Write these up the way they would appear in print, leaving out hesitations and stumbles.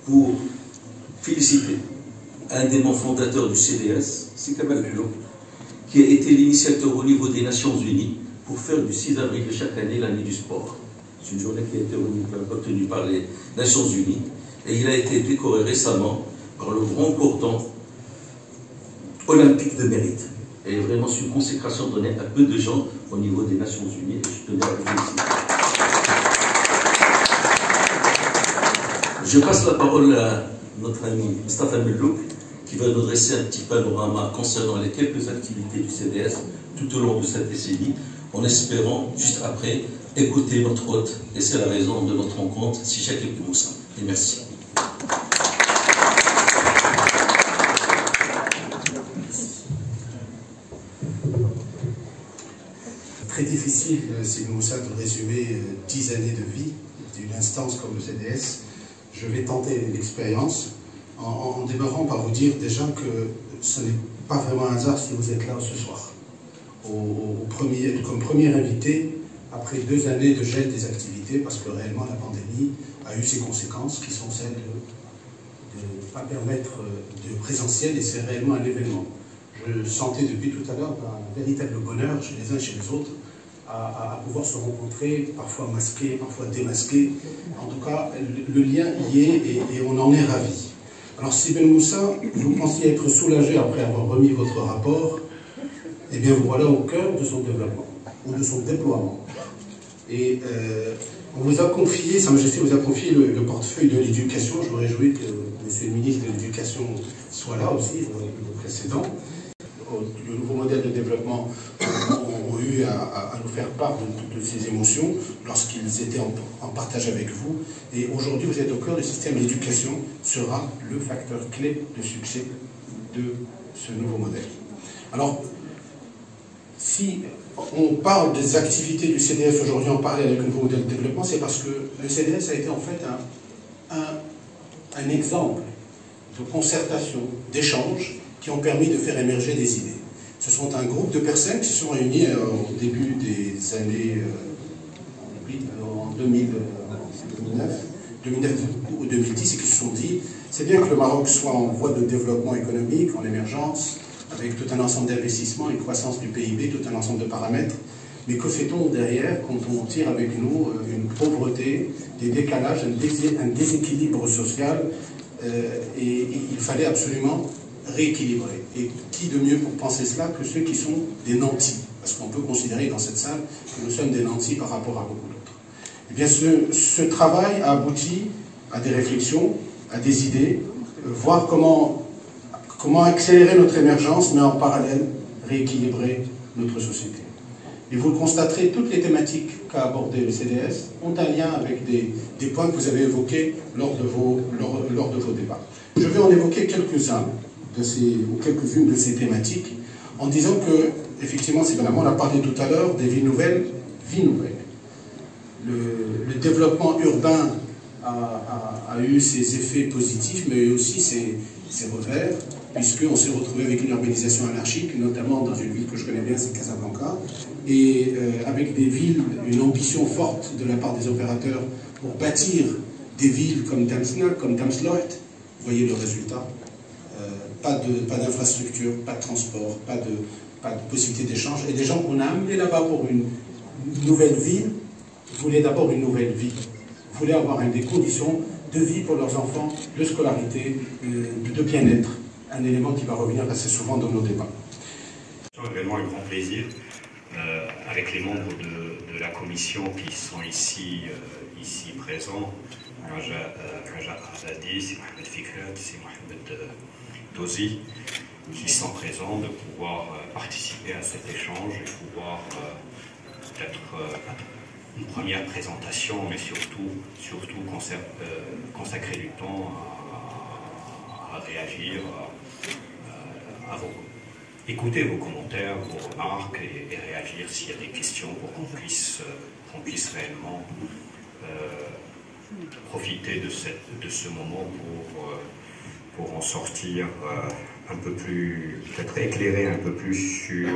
pour féliciter un des membres fondateurs du CDS, c'est Kamal Hullo, qui a été l'initiateur au niveau des Nations Unies pour faire du 6 avril de chaque année l'année du sport. C'est une journée qui a été obtenue par les Nations Unies et il a été décoré récemment par le grand cordon olympique de mérite. Et vraiment, c'est une consécration donnée à peu de gens au niveau des Nations Unies. Et je tenais à le féliciter. Je passe la parole à notre ami Mustafa Mellouk, qui va nous dresser un petit panorama concernant les quelques activités du CDS tout au long de cette décennie, en espérant, juste après, écouter notre hôte. Et c'est la raison de notre rencontre, Sichak Ibn Moussa. Et merci. Très difficile, Sibn Moussa, de résumer 10 années de vie d'une instance comme le CDS. Je vais tenter l'expérience en démarrant par vous dire déjà que ce n'est pas vraiment un hasard si vous êtes là ce soir. Comme premier invité, après 2 années de gel des activités, parce que réellement la pandémie a eu ses conséquences, qui sont celles de ne pas permettre de présentiel, et c'est réellement un événement. Je sentais depuis tout à l'heure un véritable bonheur chez les uns et chez les autres à pouvoir se rencontrer, parfois masqués, parfois démasqués. En tout cas, le lien y est et on en est ravis. Alors, Sibn Moussa, vous pensiez être soulagé après avoir remis votre rapport, eh bien vous voilà au cœur de son développement, ou de son déploiement. Et on vous a confié, Sa Majesté vous a confié le portefeuille de l'éducation. Je me réjouis que Monsieur le ministre de l'Éducation soit là aussi, le précédent. Le nouveau modèle de développement ont eu à nous faire part de ces émotions lorsqu'ils étaient en partage avec vous. Et aujourd'hui, vous êtes au cœur du système. L'éducation sera le facteur clé de succès de ce nouveau modèle. Alors, si on parle des activités du CDS aujourd'hui en parallèle avec le nouveau modèle de développement, c'est parce que le CDS a été en fait un exemple de concertation, d'échange, qui ont permis de faire émerger des idées. Ce sont un groupe de personnes qui se sont réunies au début des années en 2009 ou 2010 et qui se sont dit c'est bien que le Maroc soit en voie de développement économique, en émergence, avec tout un ensemble d'investissements, une croissance du PIB, tout un ensemble de paramètres, mais que fait-on derrière quand on tire avec nous une pauvreté, des décalages, un déséquilibre social et il fallait absolument rééquilibrer. Et qui de mieux pour penser cela que ceux qui sont des nantis? Parce qu'on peut considérer dans cette salle que nous sommes des nantis par rapport à beaucoup d'autres. Eh bien, ce travail a abouti à des réflexions, à des idées, voir comment accélérer notre émergence, mais en parallèle rééquilibrer notre société. Et vous le constaterez, toutes les thématiques qu'a abordé le CDS ont un lien avec des points que vous avez évoqués lors de vos débats. Je vais en évoquer quelques-uns ou quelques-unes de ces thématiques, en disant que, effectivement, on a parlé tout à l'heure des villes nouvelles, Le développement urbain a eu ses effets positifs, mais aussi ses revers, puisqu'on s'est retrouvé avec une urbanisation anarchique, notamment dans une ville que je connais bien, c'est Casablanca, et avec des villes, une ambition forte de la part des opérateurs pour bâtir des villes comme Damsna, comme Damsloit. Vous voyez le résultat. Pas d'infrastructure, pas de transport, pas de possibilité d'échange. Et des gens qu'on a amenés là-bas pour une nouvelle ville voulaient d'abord une nouvelle vie, voulaient avoir des conditions de vie pour leurs enfants, de scolarité, de bien-être. Un élément qui va revenir assez souvent dans nos débats. C'est vraiment un grand plaisir avec les membres de la commission qui sont ici présents. Raja Azadi, c'est Mohamed Fikret, c'est Mohamed Dozi, qui sont présents, de pouvoir participer à cet échange et pouvoir peut-être une première présentation, mais surtout consacrer du temps à réagir, écouter vos commentaires, vos remarques et réagir s'il y a des questions pour qu'on puisse réellement profiter de ce moment pour en sortir un peu plus, peut-être éclairer un peu plus sur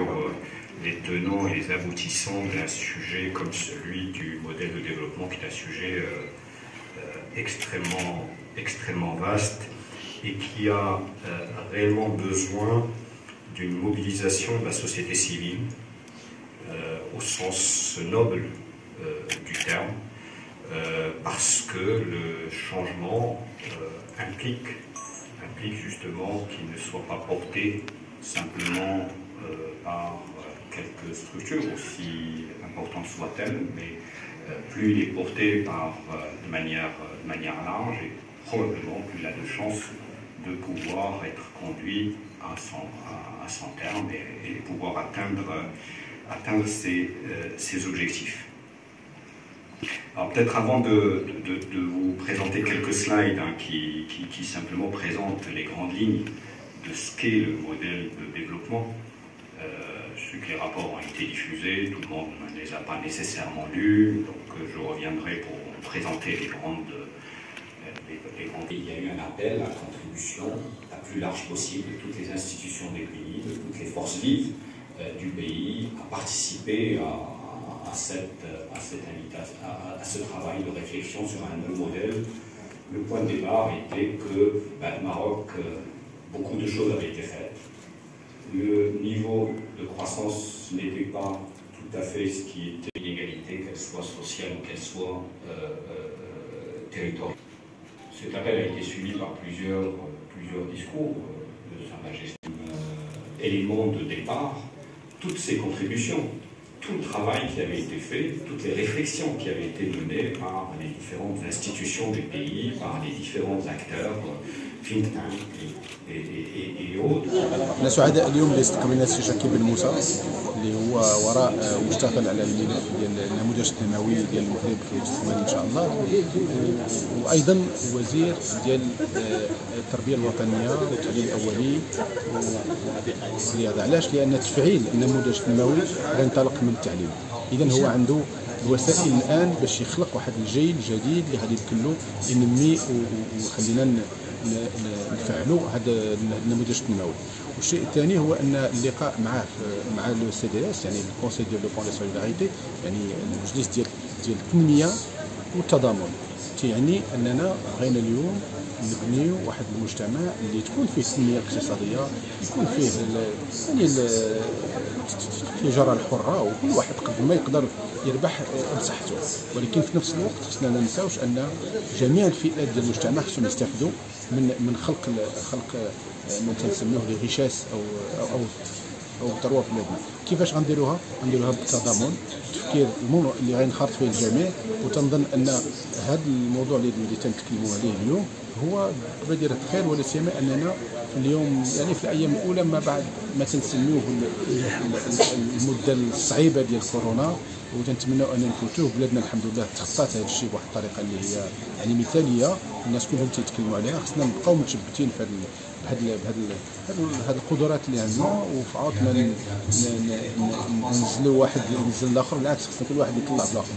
les tenants et les aboutissants d'un sujet comme celui du modèle de développement, qui est un sujet extrêmement vaste et qui a réellement besoin d'une mobilisation de la société civile au sens noble du terme, parce que le changement implique justement qu'il ne soit pas porté simplement par quelques structures, aussi importantes soient-elles, mais plus il est porté de manière large, et probablement plus il a de chances de pouvoir être conduit à son terme et pouvoir atteindre ses objectifs. Alors peut-être avant de vous présenter quelques slides qui simplement présentent les grandes lignes de ce qu'est le modèle de développement. Je sais que les rapports ont été diffusés, tout le monde ne les a pas nécessairement lus, donc je reviendrai pour présenter les grandes. Il y a eu un appel à contribution la plus large possible de toutes les institutions des pays, de toutes les forces vives du pays, à participer à ce travail de réflexion sur un nouveau modèle. Le point de départ était que le Maroc, beaucoup de choses avaient été faites. Le niveau de croissance n'était pas tout à fait ce qui était l'inégalité, qu'elle soit sociale ou qu'elle soit territoriale. Cet appel a été suivi par plusieurs discours de Sa Majesté. Élément de départ, toutes ces contributions, tout le travail qui avait été fait, toutes les réflexions qui avaient été menées par les différentes institutions des pays, par les différents acteurs, think tank et autres. احنا سعداء اليوم باستقبالنا السي شكيب بن موسى اللي هو وراء مشتغل على الملف ديال النموذج التنموي ديال المغرب في المستقبل ان شاء الله، وايضا وزير ديال التربيه الوطنيه والتعليم الاولي والرياضه. علاش؟ لان تفعيل النموذج التنموي غينطلق من التعليم. اذا هو عنده الوسائل الان باش يخلق واحد الجيل جديد اللي غادي يمكن له ينمي وخلينا نفعلوا هذا النموذج التنموي. والشيء الثاني هو ان اللقاء مع السي دي اس، يعني الكونسي ديفلوبمون دو سوليداريتي، يعني المجلس ديال التنميه والتضامن، يعني اننا بغينا اليوم نبنيو واحد المجتمع اللي تكون فيه التنميه الاقتصاديه، يكون فيه التجاره الحره، وكل واحد قد ما يقدر يربح بصحته. ولكن في نفس الوقت خصنا ما ننساوش ان جميع الفئات ديال المجتمع خصهم يستافدوا من خلق ما تنسميوه لي ريشاس او الثروه في بلادنا. كيفاش غنديروها؟ غنديروها بالتضامن، التفكير اللي غينخرط فيه الجميع. وتنظن ان هذا الموضوع اللي تنتكلموا عليه اليوم هو بادرة خير، ولا سيما اننا في اليوم، يعني في الايام الاولى ما بعد ما تنسميوه المده الصعيبه ديال كورونا، وتنتمنوا ان نفوتوه. بلادنا الحمد لله تخطات هذا الشيء بواحد الطريقه اللي هي يعني مثاليه، الناس كلهم تيتكلموا عليها. خصنا نبقاو متشبتين في هاد القدرات اللي عندنا، وفي عاوتنا ننزلوا واحد ينزل الاخر، بالعكس خصنا كل واحد يطلع بالاخر.